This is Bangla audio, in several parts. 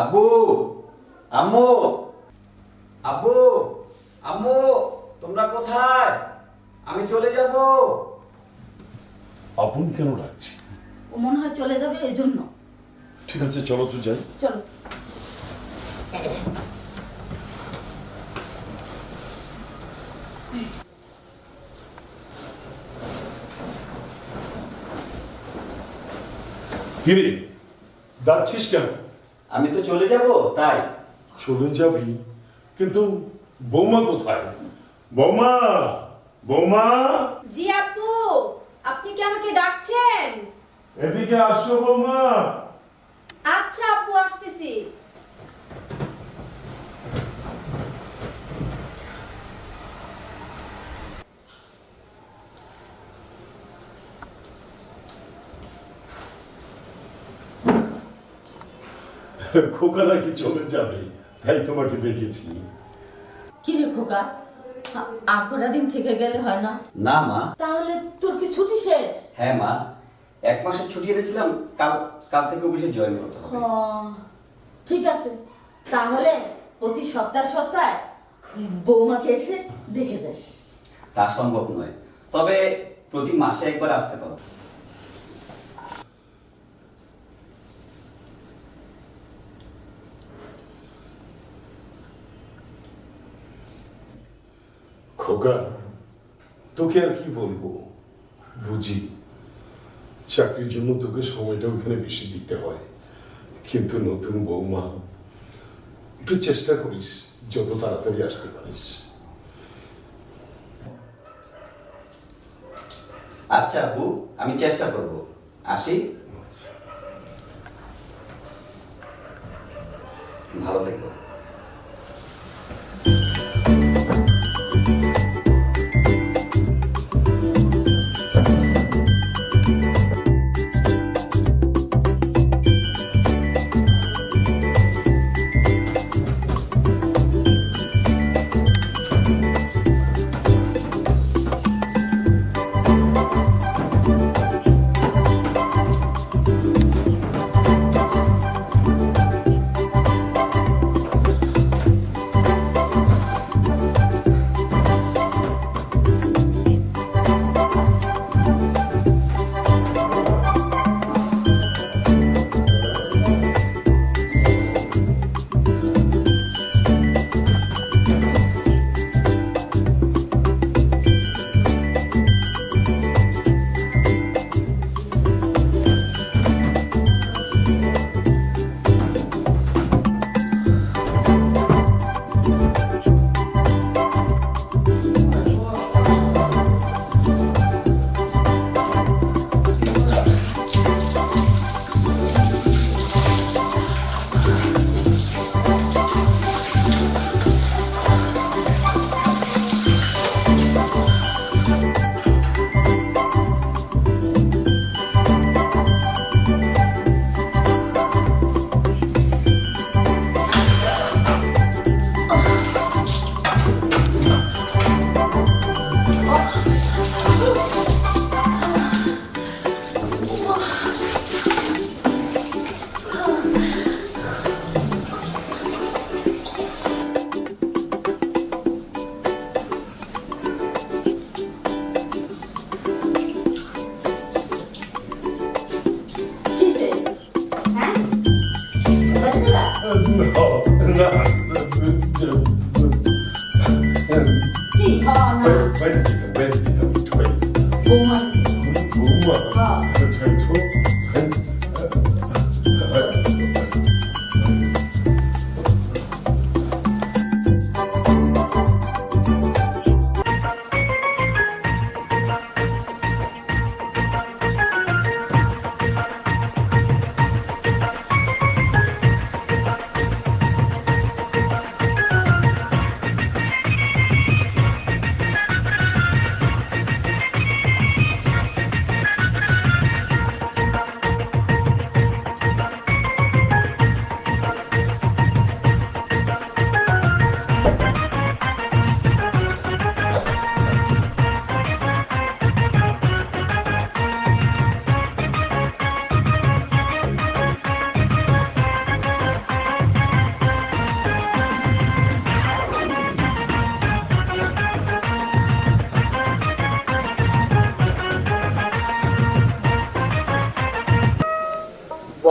আব্বু, আম্মু, আব্বু, আম্মু, তোমরা কোথায়? আমি চলে যাব। আপন কেন ডাকছি? ও মনে হয় চলে যাবে এই জন্য। ঠিক আছে, চলো তো যাই। চলো। কিরে, ডাকছিস কেন? আমি তো চলে যাব, তাই। চলে যাবি, কিন্তু বৌমা কোথায়? বৌমা, বৌমা, জি আপু, আপনি কি আমাকে ডাকছেন? এদিকে আসো বৌমা। আচ্ছা আপু, আসতেছি। খোকা নাকি চলে যাবে, তাই তোমাকে ডেকেছি। কি রে খোকা, আর কটা দিন থেকে গেলে হয় না? না মা। তাহলে তোর কি ছুটি শেষ? হ্যাঁ মা, 1 মাসের ছুটি এনেছিলাম, কাল থেকে অফিসে জয়েন করতে হবে। ও, ঠিক আছে, তাহলে প্রতি সপ্তাহে বৌমাকে এসে দেখে যাস। তা সম্ভব নয়, তবে প্রতি মাসে একবার আসতে পারো। খোকা, তোকে আর কি বলবো, বুঝি চাকরির জন্য তোকে সময়টা ওখানে বেশি দিতে হয়, কিন্তু নতুন বৌমা, একটু চেষ্টা করিস যত তাড়াতাড়ি আসতে পারিস। আচ্ছা আব্বু, আমি চেষ্টা করব। আসি। ভালো থেকো। কিসে? হ্যাঁ? বাড়ি দিলা? কি? খাওয়া না? বৌমা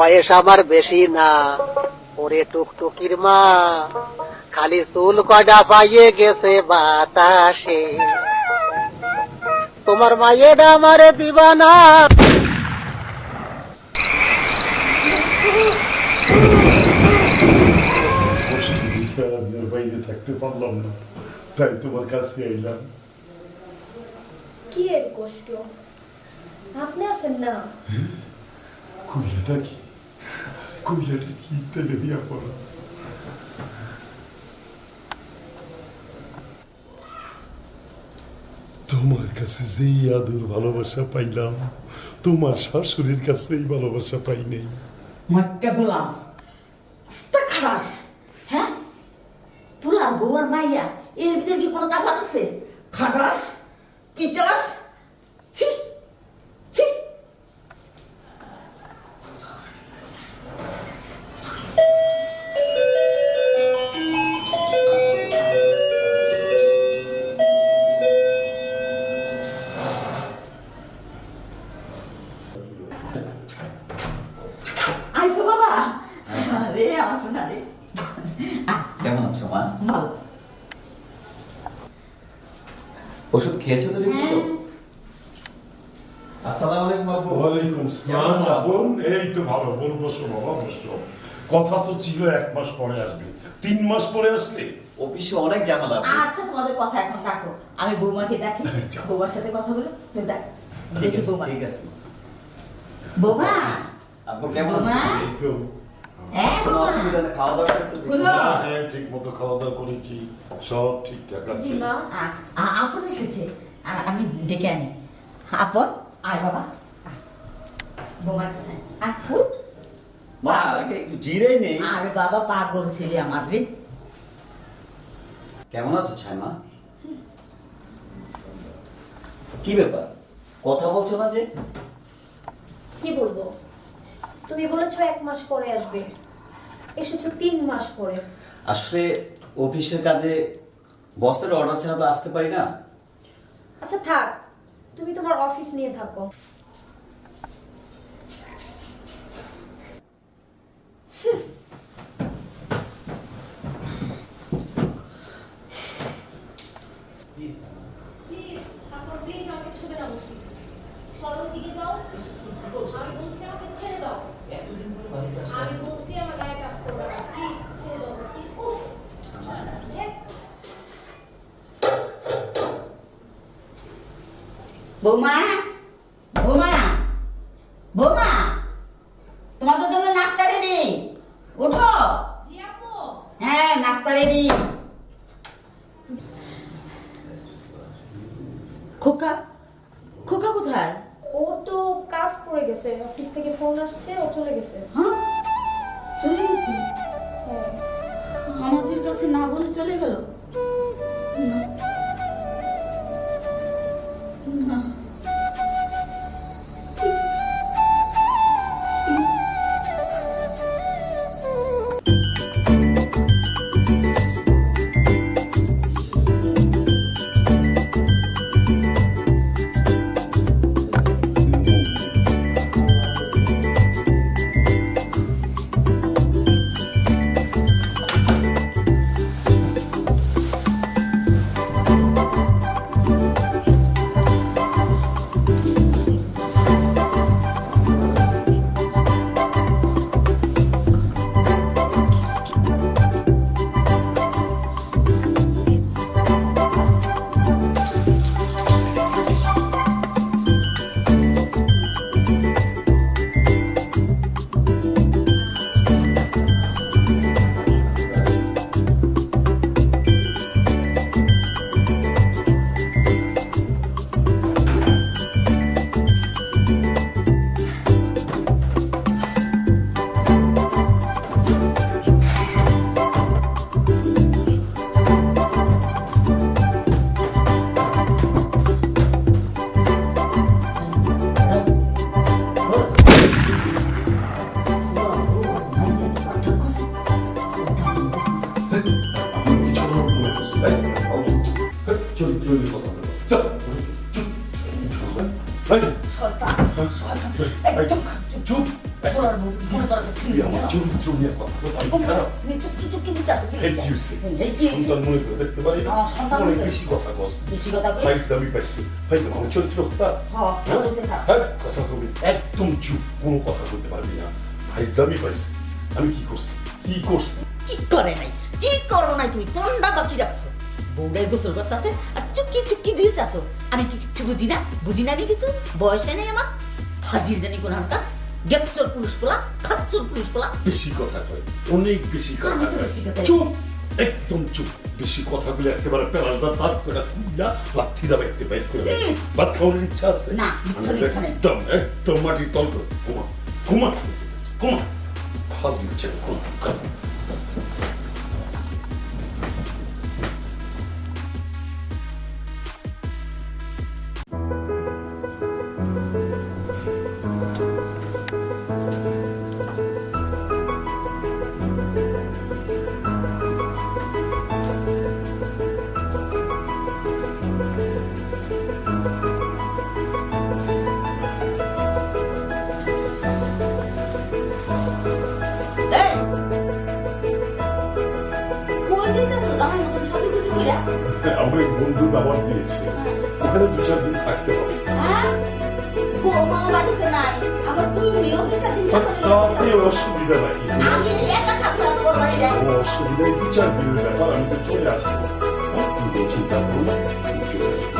বয়স আমার বেশি না, ওরে টুকটুকির মা, খালি চুল কয়টা পাইয়ে গেছে বাতাসে, তোমার মায়ের আমারে দিবা না। কষ্ট দেখে আপনার বাইরে থাকতে পারলাম না, তাই তোমার কাছে আইলাম। কি এর কষ্ট? আপনি আছেন না? কইলাটা কি, কইলাটা কি তেলে দিয়া পড়া। তোমার কাছে যেই আদর ভালোবাসা পাইলাম, তোমার শাশুড়ির কাছে এই ভালোবাসা পাই নাই। মাঠটা গোলাম আস্তা খারাস। হ্যাঁ, পোলার বউ আর মাইয়া এর ভিতরে কি কোনো তফাৎ আছে? খাটাস, পিচাস, ছি ছি। আইসো বাবা। রে আমার শোনা রে। কেমন আছো মা? ভালো। ওষুধ খেয়েছো তো ঠিক মতো? আসসালামু আলাইকুম আব্বু। ওয়ালাইকুম সালাম আপন। এই তো ভালো, বল বসো বাবা বসো। কথা তো ছিল 1 মাস পরে আসবে, 3 মাস পরে আসলে। অফিসে অনেক ঝামেলা আব্বু। আচ্ছা, তোমাদের কথা এখন রাখো, আমি বৌমাকে দেখি, যাও। বৌমার সাথে কথা বলে তুমি দেখ। ঠিক দেখি আছে, বৌমা। ঠিক আছে। বৌমা, আব্বু কেমন আছো? বৌমা, এই তো কোনো বৌমা। অসুবিধা নেই, খাওয়া দাওয়া করছো তো? হলো? হ্যাঁ, ঠিক মতো খাওয়া দাওয়া করেছি, সব ঠিকঠাক আছে। জি মা। আপন এসেছে, আমি ডেকে আনি। আপন, আয় বাবা, আয়। বৌমার কাছে আপন। মা আগে একটু জিরেই নেই। আরে বাবা, পাগল ছেলে আমার রে। কেমন আছো ছাইমা? কি ব্যাপার, কথা বলছো না যে? কি বলবো? তুমি বলেছো 1 মাস পরে আসবে, এসেছো 3 মাস পরে। আসলে অফিসের কাজে বসের অর্ডার ছাড়া তো আসতে পারি না। আচ্ছা থাক, তুমি তোমার অফিস নিয়ে থাকো। প্লিজ আপনার প্লিজ আমাকে ছুটে না বলছি, সরল দিকে যাও। আমি বলছি আমাকে ছেড়ে দাও। আমি বলছি আমার গায়ে কাজ করবে না, প্লিজ ছেড়ে দাও বলছি। উফ, দেখ। বৌমা, বৌমা, বৌমা, তোমাদের জন্য নাস্তা রেডি, ওঠো। জি আপু। হ্যাঁ, নাস্তা রেডি। খোকা, খোকা কোথায়? ওর তো কাজ পড়ে গেছে, অফিস থেকে ফোন আসছে, ও চলে গেছে। হ্যাঁ, চলে গেছে? হ্যাঁ। আমাদের কাছে না বলে চলে গেল? না, না। চরিত্রের কথা বলো। চল, চুপ। এই, সরতা, সরতা, এই, একদম চুপ। পোলার বউ ফোনে তোরা তুই আমার চরিত্র নিয়ে কথা বল, আমি খারাপ। তুমি চুক্তি দিতে আসো এই কি হইছে? এই কি হইছে? সন্তান মনে করে দেখতে পারি না? আমার সন্তান অনেক মনে- বেশি কথা কস। বেশি কথা কই? ফাইজলামি পাইছি। ফাইজলাম, আমার চরিত্র খারাপ। হ্যাঁ, হ্যাঁ? চরিত্র খারাপ। হ্যাঁ, কথা কবি একদম চুপ, কোনো কথা বলতে পারবি না। ফাইজলামি পাইছি। আমি কি করছি? কি করছি? কি করে নাই, কি করো নাই, তুমি ঠান্ডা বাকি রাখছো, বউটাই গোসল করতেছে আর চুপকি চুপকি দিতে আসো। আমি কি কিছু বুঝি না, বুঝি না আমি কিছু, বয়স হয় নাই আমার। হাজির জানি কোন হানকা গেচ্চর পুরুষ পোলা, খাচ্চর পুরুষ পোলা। বেশি কথা কয়, অনেক বেশি কথা আমি তো কয়। বেশি কথা কই। চুপ, একদম চুপ। বেশি কথা বলে একেবারে পেলাসদার ভাত করে খুললা লাথি দাও একটু বাইর করে দেয়। ভাত খাওয়ার ইচ্ছা আছে? না, মিথ্যা ইচ্ছা নেই। একদম একদম মাটির তল করে ঘুমা ঘুমা ঘুমা হাসি ইচ্ছে ঘুমা। এই, কই যাইতাছো জামাই মতন সাজুগুজু কইরা? আমার এক বন্ধু দাওয়াত দিয়েছে, ওখানে 2-4 দিন থাকতে হবে। হ্যাঁ? বৌমা বাড়িতে নাই, আবার তুমিও 2-4 দিন থাকো না। তাতে অসুবিধা নাকি? আমি একা থাকবো এত বড় বাড়িতে। ও অসুবিধা, 2-4 দিনের ব্যাপার, আমি তো চলে আসবো। হ্যাঁ, তুমি কোনো চিন্তা করো না, আমি চলে আসবো।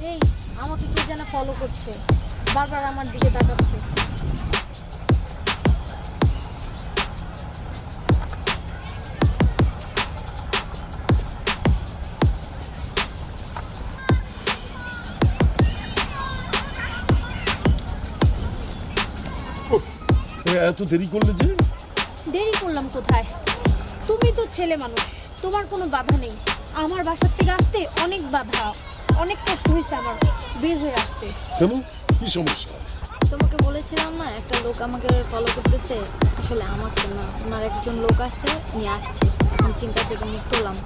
এই আমাকে কে যেন ফলো করছে, বারবার আমার দিকে তাকাচ্ছে। এত দেরি করলে যে? দেরি করলাম কোথায়? তুমি তো ছেলে মানুষ, তোমার কোনো বাধা নেই। আমার বাসার থেকে আসতে অনেক বাধা, অনেক কষ্ট হয়েছে আমার বের হয়ে আসতে। কেন, কি সমস্যা? তোমাকে বলেছিলাম না একটা লোক আমাকে ফলো করতেছে, আসলে আমাকে না, ওনার একজন লোক আছে, নিয়ে আসছে, এখন চিন্তা থেকে মুক্ত হলাম।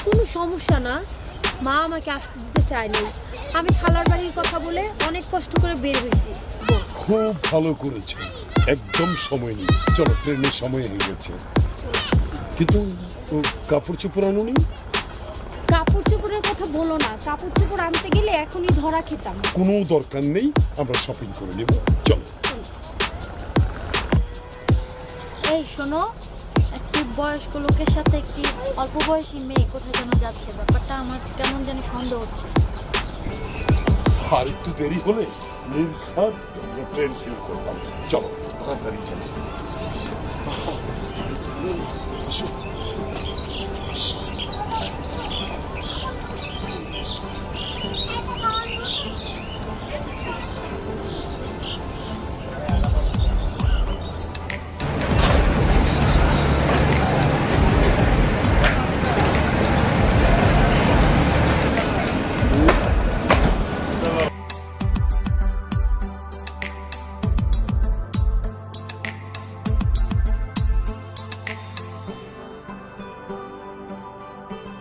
কোনো সমস্যা না, মা আমাকে আসতে দিতে চায়নি। আমি খালার বাড়ির কথা বলে অনেক কষ্ট করে বের হয়েছি। খুব ভালো করেছে, একদম সময় নেই। চলো, ট্রেনের সময় হয়ে গেছে। কিন্তু ও কাপড় চোপড় আনুনি? কাপড় চোপড়ের কথা বলো না, কাপড় চোপড় আনতে গেলে এখনই ধরা খেতাম। কোনো দরকার নেই, আমরা শপিং করে নেব। চলো। এই শোনো, একটি বয়স্ক লোকের সাথে একটি অল্প বয়সী মেয়ে কোথায় যেন যাচ্ছে, ব্যাপারটা আমার কেমন যেন সন্দেহ হচ্ছে। আর একটু দেরি হলে নির্ঘাত আমরা ট্রেন ফেল করতাম। চলো, তাড়াতাড়ি চলো। আসো।